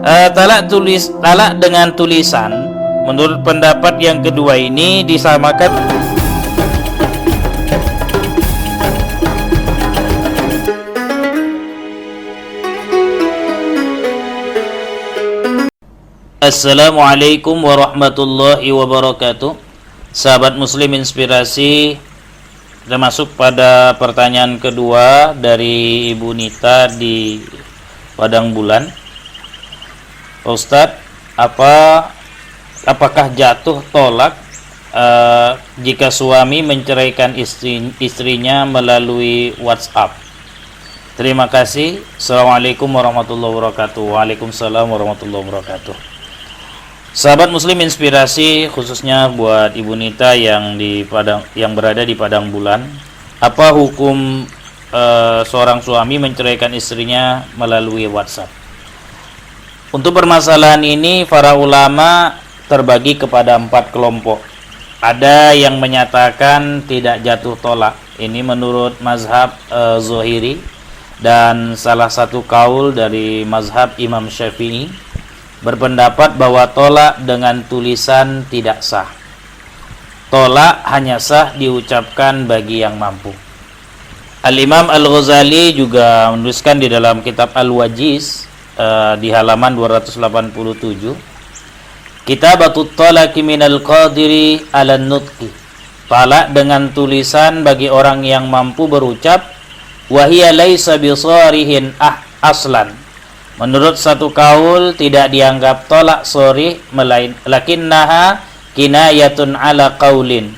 Talak dengan tulisan, menurut pendapat yang kedua ini disamakan. Assalamualaikum warahmatullahi wabarakatuh. Sahabat Muslim Inspirasi, kita masuk pada pertanyaan kedua dari Ibu Nita di Padang Bulan. Ustadz, apakah jatuh tolak jika suami menceraikan istrinya melalui WhatsApp? Terima kasih. Assalamualaikum warahmatullahi wabarakatuh. Waalaikumsalam warahmatullahi wabarakatuh. Sahabat Muslim Inspirasi, khususnya buat Ibu Nita yang berada di Padang Bulan, apa hukum seorang suami menceraikan istrinya melalui WhatsApp? Untuk permasalahan ini, para ulama terbagi kepada 4 kelompok. Ada yang menyatakan tidak jatuh tolak. Ini menurut mazhab Zohiri, dan salah satu kaul dari mazhab Imam Syafi'i berpendapat bahwa tolak dengan tulisan tidak sah. Tolak hanya sah diucapkan bagi yang mampu. Al-Imam Al-Ghazali juga menuliskan di dalam kitab Al-Wajiz di halaman 287, Kitabatut talaqi minal qadiri 'alan nutqi. Talak dengan tulisan bagi orang yang mampu berucap, wa hiya laisa bisarihin aslan. Menurut satu kaul tidak dianggap tolak sharih, lakinnaha kinayatun ala qaulin.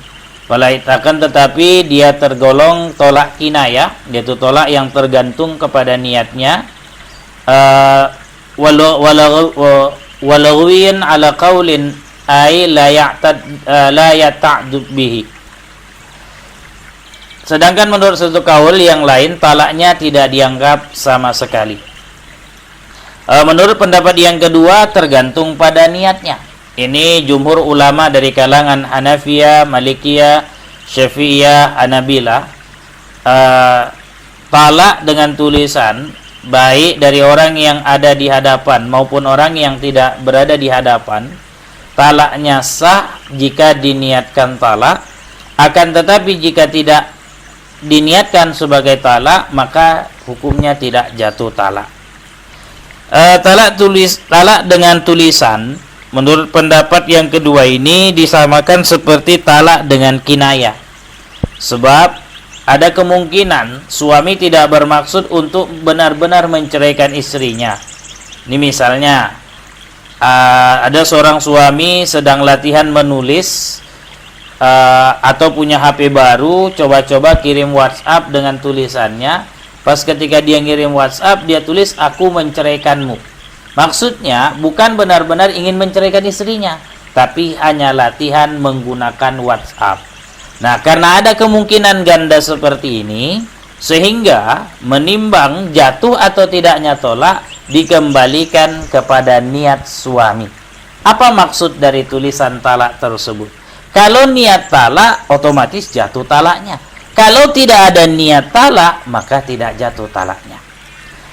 Akan tetapi dia tergolong tolak kinayah, yaitu tolak yang tergantung kepada niatnya. Walawin ala qaulin ay la yata'dud bihi. Sedangkan menurut satu kaul yang lain, talaknya tidak dianggap sama sekali. Menurut pendapat yang kedua, tergantung pada niatnya. Ini jumhur ulama dari kalangan Hanafiyah, Malikiyah, Syafi'iyah, Hanabilah. Talak dengan tulisan, baik dari orang yang ada di hadapan maupun orang yang tidak berada di hadapan, talaknya sah jika diniatkan talak. Akan tetapi jika tidak diniatkan sebagai talak, maka hukumnya tidak jatuh talak. Talak dengan tulisan, menurut pendapat yang kedua ini disamakan seperti talak dengan kinayah. Sebab ada kemungkinan suami tidak bermaksud untuk benar-benar menceraikan istrinya. Ini misalnya ada seorang suami sedang latihan menulis atau punya HP baru, coba-coba kirim WhatsApp dengan tulisannya. Pas ketika dia ngirim WhatsApp, dia tulis, aku menceraikanmu. Maksudnya bukan benar-benar ingin menceraikan istrinya, tapi hanya latihan menggunakan WhatsApp. Nah, karena ada kemungkinan ganda seperti ini, sehingga menimbang jatuh atau tidaknya tolak dikembalikan kepada niat suami. Apa maksud dari tulisan talak tersebut? Kalau niat talak, otomatis jatuh talaknya. Kalau tidak ada niat talak, maka tidak jatuh talaknya.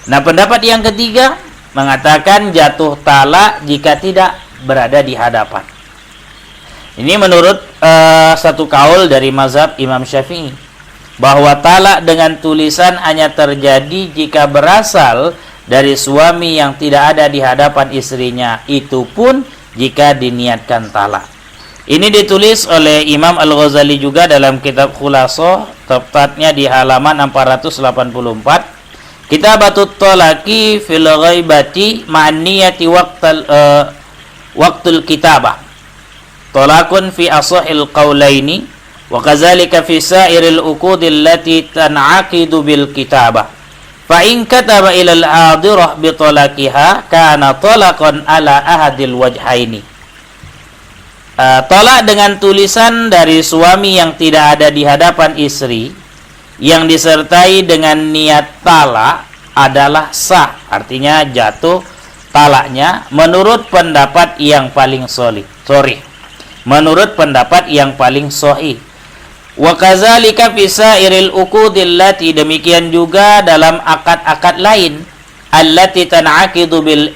Nah, pendapat yang ketiga mengatakan jatuh talak jika tidak berada di hadapan. Ini menurut satu kaul dari mazhab Imam Syafi'i, bahwa talak dengan tulisan hanya terjadi jika berasal dari suami yang tidak ada di hadapan istrinya, itu pun jika diniatkan talak. Ini ditulis oleh Imam Al-Ghazali juga dalam kitab Khulasoh, tepatnya di halaman 484. Kitabatut talaqi fil ghaibati ma'an niyati waqtul kitabah. Talaqun fi asahil qawlaini wa kadzalika fi sa'iril uqudil lati tan'aqidu bil kitabah. Fa in kataba ila al-hadirah bi talaqiha kana talaqan ala ahadil wajhaini. Tolak dengan tulisan dari suami yang tidak ada di hadapan istri yang disertai dengan niat talak adalah sah, artinya jatuh talaknya menurut pendapat yang paling sahih. Menurut pendapat yang paling sahih. Wa kadzalika fi sa'iril uqudil lati, demikian juga dalam akad-akad lain allati tan'aqidu bil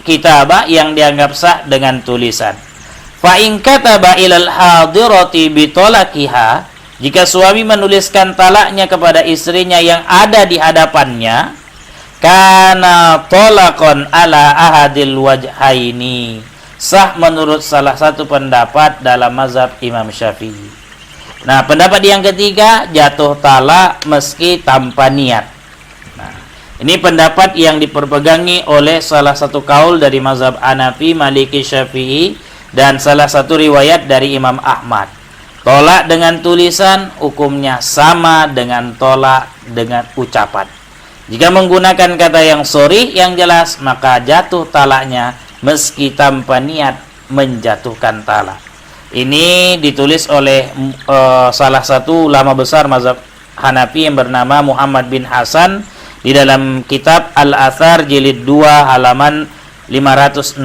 kitabah yang dianggap sah dengan tulisan. Fa in kataba ilal hadirati bi talaqiha, jika suami menuliskan talaknya kepada istrinya yang ada di hadapannya, kana talaqan ala ahadil wajhaini, sah menurut salah satu pendapat dalam mazhab Imam Syafi'i. Nah, pendapat yang ketiga, jatuh talak meski tanpa niat. Nah, ini pendapat yang diperpegangi oleh salah satu kaul dari mazhab Hanafi, Maliki, Syafi'i, dan salah satu riwayat dari Imam Ahmad. Tolak dengan tulisan hukumnya sama dengan tolak dengan ucapan. Jika menggunakan kata yang sharih yang jelas, maka jatuh talaknya meski tanpa niat menjatuhkan talak. Ini ditulis oleh salah satu ulama besar mazhab Hanafi yang bernama Muhammad bin Hasan di dalam kitab Al-Athar jilid 2 halaman 516.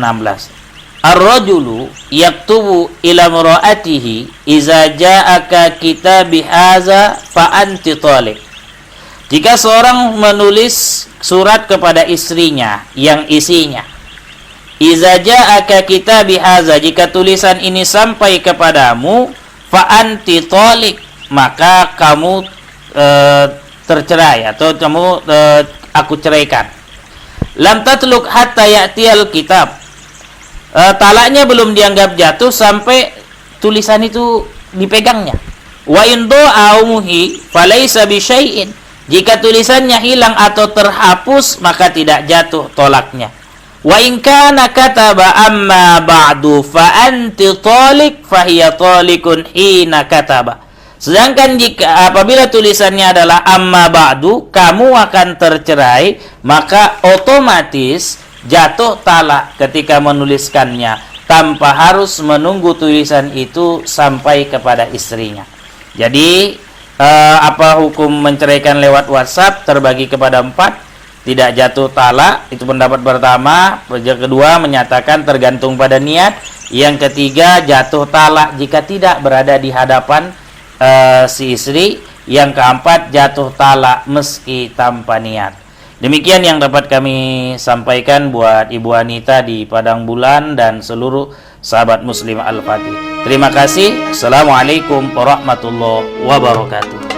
Ar-rajulu yaktubu ila mura'atihi iza ja'aka kitabi hadza fa anti taliq. Jika seorang menulis surat kepada istrinya yang isinya, iza ja'aka kitabi hadza, jika tulisan ini sampai kepadamu, fa anti taliq, maka kamu tercerai atau kamu aku ceraikan. Lam tatluk hatta ya'tiyal kitab. Talaknya belum dianggap jatuh sampai tulisan itu dipegangnya. Wa in da'aumuhi falaysa bi syai'in. Jika tulisannya hilang atau terhapus, maka tidak jatuh tolaknya. Wa in kana kataba amma ba'du fa anti taliq fa hiya taliqun hina kataba. Sedangkan jika apabila tulisannya adalah amma ba'du, kamu akan tercerai, maka otomatis jatuh talak ketika menuliskannya tanpa harus menunggu tulisan itu sampai kepada istrinya. Jadi apa hukum menceraikan lewat WhatsApp terbagi kepada 4. Tidak jatuh talak, itu pendapat pertama. Yang kedua menyatakan tergantung pada niat. Yang ketiga jatuh talak jika tidak berada di hadapan si istri. Yang keempat jatuh talak meski tanpa niat. Demikian yang dapat kami sampaikan buat Ibu Anita di Padang Bulan dan seluruh sahabat muslim Al-Fatih. Terima kasih. Assalamualaikum warahmatullahi wabarakatuh.